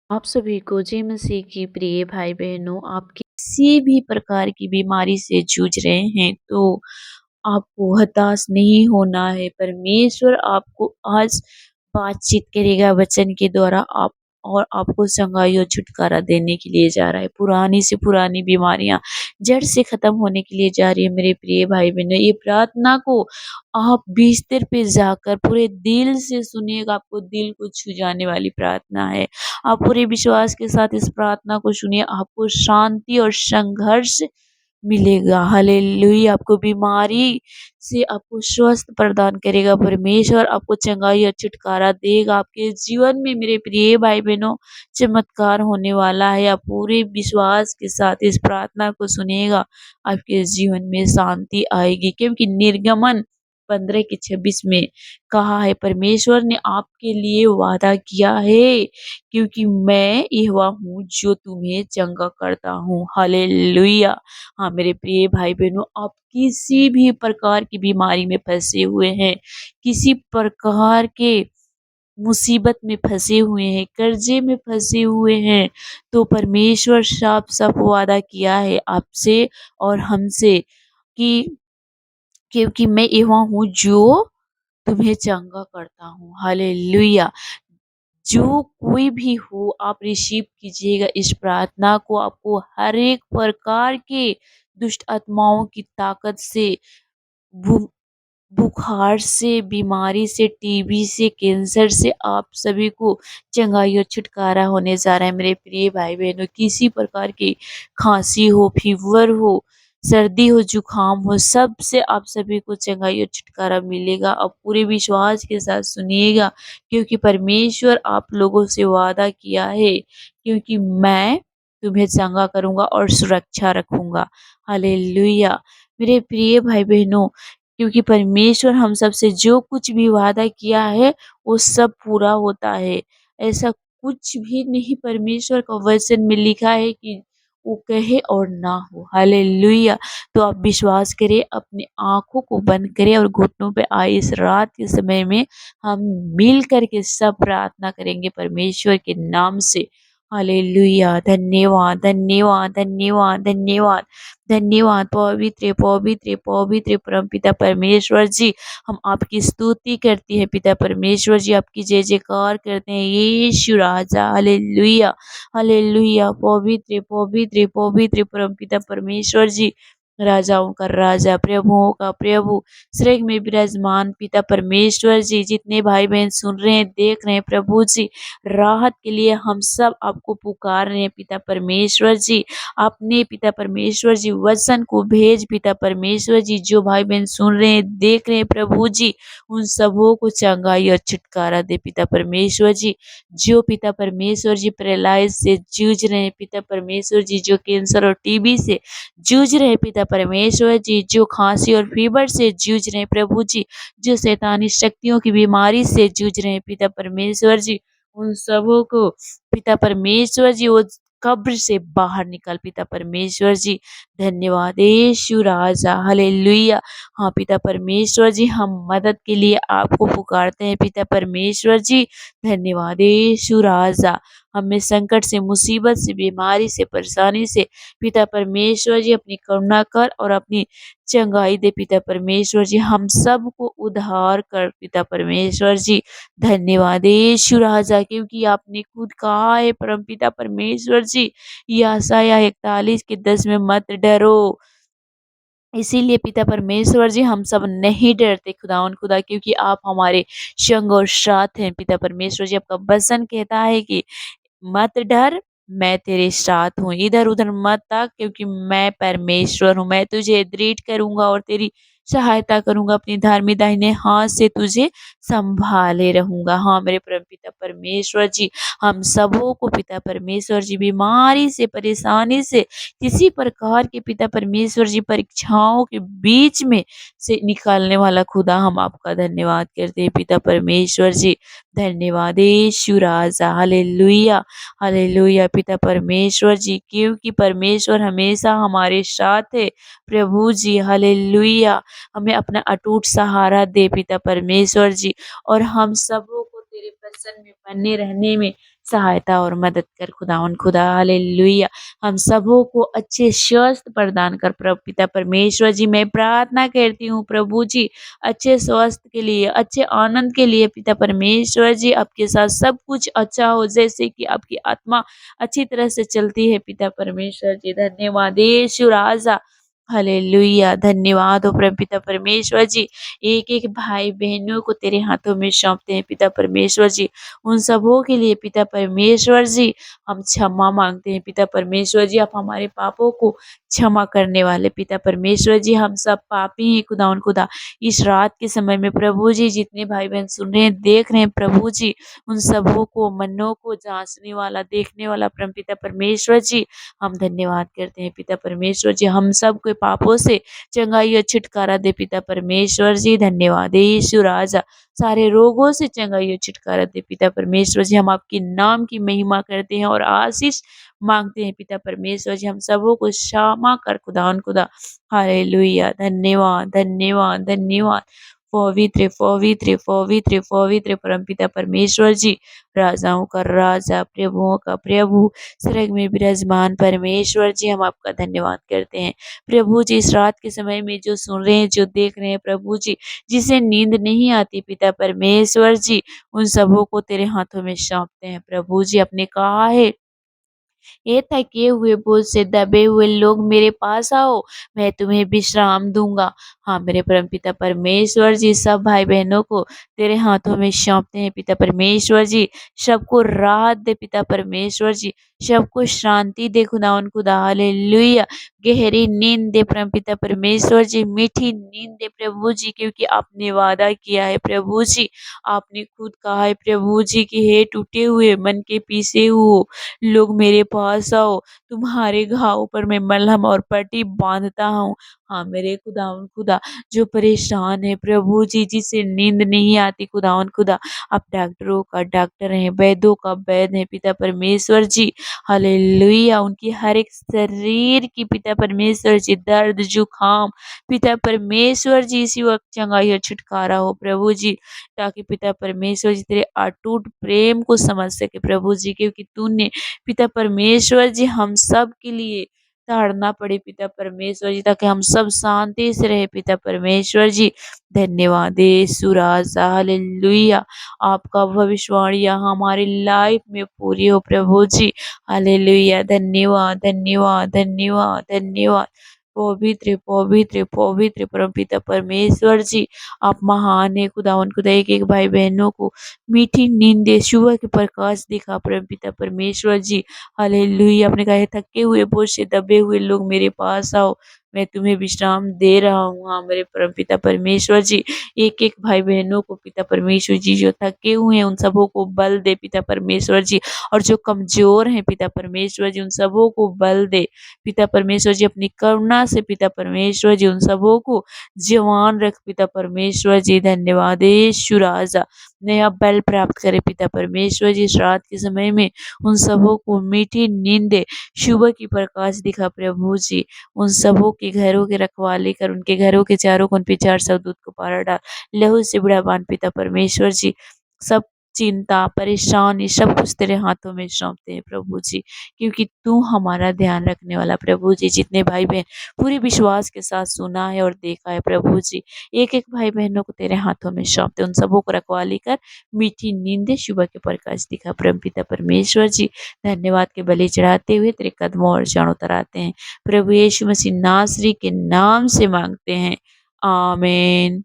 आप सभी को जय मसीह की प्रिय भाई बहनों, आप किसी भी प्रकार की बीमारी से जूझ रहे हैं तो आपको हताश नहीं होना है। परमेश्वर आपको आज बातचीत करेगा वचन के द्वारा, आप और आपको संगाई और छुटकारा देने के लिए जा रहा है। पुरानी से पुरानी बीमारियां जड़ से खत्म होने के लिए जा रही है। मेरे प्रिय भाई बहनों, ये प्रार्थना को आप बिस्तर पे जाकर पूरे दिल से सुनिएगा। आपको दिल को छू जाने वाली प्रार्थना है। आप पूरे विश्वास के साथ इस प्रार्थना को सुनिए, आपको शांति और संघर्ष मिलेगा। हालेलुया! आपको बीमारी से आपको स्वस्थ प्रदान करेगा परमेश्वर, आपको चंगाई और छुटकारा देगा। आपके जीवन में मेरे प्रिय भाई-बहनों चमत्कार होने वाला है। आप पूरे विश्वास के साथ इस प्रार्थना को सुनिएगा, आपके जीवन में शांति आएगी, क्योंकि निर्गमन 15 के 26 में कहा है, परमेश्वर ने आपके लिए वादा किया है, क्योंकि मैं यहोवा हूँ जो तुम्हें चंगा करता हूँ। हालेलुया! हाँ, मेरे प्रिय भाई-बहनों, आप किसी भी प्रकार की बीमारी में फँसे हुए हैं, किसी प्रकार के मुसीबत में फँसे हुए हैं, कर्ज़े में फँसे हुए हैं, तो परमेश्वर साफ-साफ वादा किया है आपसे और हमसे कि क्योंकि मैं यहोवा हूँ जो तुम्हें चंगा करता हूँ। हालेलुया! जो कोई भी हो, आप रिसीव कीजिएगा इस प्रार्थना को। आपको हर एक प्रकार के दुष्ट आत्माओं की ताकत से, बु बुखार से, बीमारी से, टीबी से, कैंसर से आप सभी को चंगाई और छुटकारा होने जा रहा है। मेरे प्रिय भाई-बहनों, किसी प्रकार की खाँसी हो, फ़ीवर हो, सर्दी हो, जुकाम हो, सब से आप सभी को चंगाई और छुटकारा मिलेगा। आप पूरे विश्वास के साथ सुनिएगा, क्योंकि परमेश्वर आप लोगों से वादा किया है, क्योंकि मैं तुम्हें चंगा करूँगा और सुरक्षा रखूँगा। हालेलुया! मेरे प्रिय भाई-बहनों, क्योंकि परमेश्वर हम सबसे जो कुछ भी वादा किया है, वो सब पूरा होता है। ऐसा कुछ भी नहीं परमेश्वर का वचन में लिखा है कि वो कहे और ना हो। हालेलुया! तो आप विश्वास करें, अपनी आँखों को बंद करें और घुटनों पे आए इस रात के समय में हम मिल कर के सब प्रार्थना करेंगे परमेश्वर के नाम से। हालेलुया! धन्यवाद, धन्यवाद, धन्यवाद, धन्यवाद। धन्यवाद पवित्र, पवित्र, पवित्र परमपिता परमेश्वर जी, हम आपकी स्तुति करते हैं पिता परमेश्वर जी, आपकी जय-जयकार करते हैं यीशु राजा। हालेलुया! हालेलुया! पवित्र, पवित्र, पवित्र परमपिता परमेश्वर जी, राजाओं का राजा, प्रभुओं का प्रभु, स्वर्ग में विराजमान पिता परमेश्वर जी, जितने भाई-बहन सुन रहे हैं, देख रहे हैं प्रभु जी, राहत के लिए हम सब आपको पुकार रहे हैं पिता परमेश्वर जी। अपने पिता परमेश्वर जी वचन को भेज पिता परमेश्वर जी, जो भाई बहन सुन रहे हैं, देख रहे हैं प्रभु जी, उन सबों को चंगाई और छुटकारा दे पिता परमेश्वर जी। जो पिता परमेश्वर जी पैरालाइज से जूझ रहे हैं पिता परमेश्वर जी, जो कैंसर और टीबी से जूझ रहे हैं पिता परमेश्वर जी, जो खांसी और फीवर से जूझ रहे हैं प्रभु जी, जो शैतानी शक्तियों की बीमारी से जूझ रहे हैं पिता परमेश्वर जी, उन सबों को पिता परमेश्वर जी वो कब्र से बाहर निकाल पिता परमेश्वर जी। धन्यवाद यीशु राजा। हालेलुया! हाँ पिता परमेश्वर जी, हम मदद के लिए आपको पुकारते हैं पिता परमेश्वर जी। धन्यवाद यीशु राजा। हमें संकट से, मुसीबत से, बीमारी से, परेशानी से पिता परमेश्वर जी अपनी करुणा कर और अपनी चंगाई दे पिता परमेश्वर जी। हम सबको उद्धार कर पिता परमेश्वर जी। धन्यवाद यीशु राजा, क्योंकि आपने खुद कहा है परमपिता परमेश्वर जी, यशायाह 41 के 10 में, मत डरो। इसीलिए पिता परमेश्वर जी, हम सब नहीं डरते खुदावन खुदा, क्योंकि आप हमारे संग और साथ हैं पिता परमेश्वर जी। आपका वचन कहता है कि मत डर, मैं तेरे साथ हूँ, इधर-उधर मत ताक, क्योंकि मैं परमेश्वर हूँ। मैं तुझे दृढ़ करूँगा और तेरी सहायता करूँगा, अपनी धार्मिक दाहिने हाथ से तुझे सँभाले रहूँगा। हाँ, मेरे परमपिता परमेश्वर जी, हम सबों को पिता परमेश्वर जी बीमारी से, परेशानी से, किसी प्रकार के पिता परमेश्वर जी परीक्षाओं के बीच में से निकालने वाला खुदा, हम आपका धन्यवाद करते हैं पिता परमेश्वर जी। धन्यवाद यीशु राजा। हालेलुया! हालेलुया पिता परमेश्वर जी, क्योंकि परमेश्वर हमेशा हमारे साथ है प्रभु जी। हालेलुया! हमें अपना अटूट सहारा दे पिता परमेश्वर जी, और हम सबों को तेरे सिंहासन में बने रहने में सहायता और मदद कर खुदावंद खुदा। हालेलुया। हम सबों को अच्छे स्वास्थ्य प्रदान कर प्रभु पिता परमेश्वर जी। मैं प्रार्थना करती हूँ प्रभु जी, अच्छे स्वास्थ्य के लिए, अच्छे आनंद के लिए पिता परमेश्वर जी, आपके साथ सब कुछ अच्छा हो, जैसे कि आपकी आत्मा अच्छी तरह से चलती है पिता परमेश्वर जी। धन्यवाद यीशु राजा। हालेलुया। धन्यवाद हो प्रभु पिता परमेश्वर जी। एक-एक भाई-बहनों को तेरे हाथों में सौंपते हैं पिता परमेश्वर जी। उन सबों के लिए पिता परमेश्वर जी हम क्षमा माँगते हैं पिता परमेश्वर जी। आप हमारे पापों को क्षमा करने वाले पिता परमेश्वर जी। हम सब पापी हैं खुदावंद खुदा। इस रात के समय में प्रभु जी जितने भाई-बहन सुन रहे हैं, देख रहे हैं प्रभु जी, उन सबों को, मनों को जाँचने वाला, देखने वाला परमपिता परमेश्वर जी, हम धन्यवाद करते हैं पिता परमेश्वर जी। हम सब के पापों से चंगाई और छुटकारा दे पिता परमेश्वर जी। धन्यवाद यीशु राजा। सारे रोगों से चंगाई और छुटकारा दे पिता परमेश्वर जी। हम आपके नाम की महिमा करते हैं और आशीष माँगते हैं पिता परमेश्वर जी। हम सबों को क्षमा कर खुदावंद खुदा। हालेलुया। धन्यवाद, धन्यवाद, धन्यवाद। पवित्र, पवित्र, पवित्र, पवित्र परमपिता परमेश्वर जी, राजाओं का राजा, प्रभुओं का प्रभु, स्वर्ग में विराजमान परमेश्वर जी, हम आपका धन्यवाद करते हैं। प्रभु जी इस रात के समय में जो सुन रहे हैं, जो देख रहे हैं प्रभु जी, जिसे नींद नहीं आती पिता परमेश्वर जी, उन सबों को तेरे हाथों में सौंपते हैं प्रभु जी। आपने कहा है, ये थके हुए बोझ से दबे हुए लोग मेरे पास आओ, मैं तुम्हें विश्राम दूँगा। हाँ, मेरे परमपिता परमेश्वर जी, सब भाई-बहनों को तेरे हाथों में सौंपते हैं पिता परमेश्वर जी। सबको राहत दे पिता परमेश्वर जी, सबको शांति दे खुदावंद खुदा। हालेलुया। गहरी नींद दे परमपिता परमेश्वर जी, मीठी नींद दे प्रभु जी, क्योंकि आपने वादा किया है प्रभु जी। आपने खुद कहा है प्रभु जी कि हे टूटे हुए मन के पीसे हुओं, लोग मेरे पास आओ, तुम्हारे घावों पर मैं मलहम और पट्टी बाँधता हूँ। हाँ, मेरे खुदावंद खुदा, जो परेशान है प्रभु जी, जिसे नींद नहीं आती खुदावंद खुदा, आप डॉक्टरों का डॉक्टर हैं, वैद्यों का वैद्य हैं पिता परमेश्वर जी। हालेलुया। उनकी हर एक शरीर की पिता परमेश्वर जी दर्द, जुकाम, पिता परमेश्वर जी इसी वक़्त चंगाई और छुटकारा हो प्रभु जी, ताकि पिता परमेश्वर जी तेरे अटूट प्रेम को समझ सके प्रभु जी, क्योंकि तूने पिता परमेश्वर जी हम सब के लिए ताड़ना पड़े पिता परमेश्वर जी, ताकि हम सब शांति से रहे पिता परमेश्वर जी। धन्यवाद यीशु राजा। हालेलुया। आपका भविष्यवाणियाँ हमारी लाइफ में पूरी हो प्रभु जी। हालेलुया। धन्यवाद, धन्यवाद, धन्यवाद, धन्यवाद। पवित्र, पवित्र, पवित्र परमपिता परमेश्वर जी, आप महान है खुदावंद खुदा। एक-एक भाई-बहनों को मीठी नींद दे, सुबह के प्रकाश दिखा परमपिता परमेश्वर जी। हालेलुया। आपने कहा है, थके हुए, बोझ से दबे हुए लोग मेरे पास आओ, मैं तुम्हें विश्राम दे रहा हूँ। हाँ, मेरे परमपिता परमेश्वर जी, एक-एक भाई-बहनों को पिता परमेश्वर जी जो थके हुए हैं, उन सबों को बल दे पिता परमेश्वर जी, और जो कमज़ोर हैं पिता परमेश्वर जी, उन सबों को बल दे पिता परमेश्वर जी। अपनी करुणा से पिता परमेश्वर जी उन सबों को जवान रख पिता परमेश्वर जी। धन्यवाद यीशु राजा। नया बल प्राप्त करे पिता परमेश्वर जी। इस रात के समय में उन सबों को मीठी नींद दे, सुबह की प्रकाश दिखा प्रभु जी। उन सबों के घरों की रखवाली कर, उनके घरों के चारों कोन पे 4 सौ दूत को पहरा डाल। लहू से बुढ़ापन पिता परमेश्वर जी, सब चिंता, परेशानी सब कुछ तेरे हाथों में सौंपते हैं प्रभु जी, क्योंकि तू हमारा ध्यान रखने वाला प्रभु जी। जितने भाई-बहन पूरे विश्वास के साथ सुना है और देखा है प्रभु जी, एक-एक भाई-बहनों को तेरे हाथों में सौंपते, उन सबों को रखवाली कर, मीठी नींद दे, सुबह के प्रकाश दिखा परमपिता परमेश्वर जी। धन्यवाद के बलि चढ़ाते हुए तेरे कदमों और चरणों तर आते हैं। प्रभु यीशु मसीह नासरी के नाम से माँगते हैं। आमीन।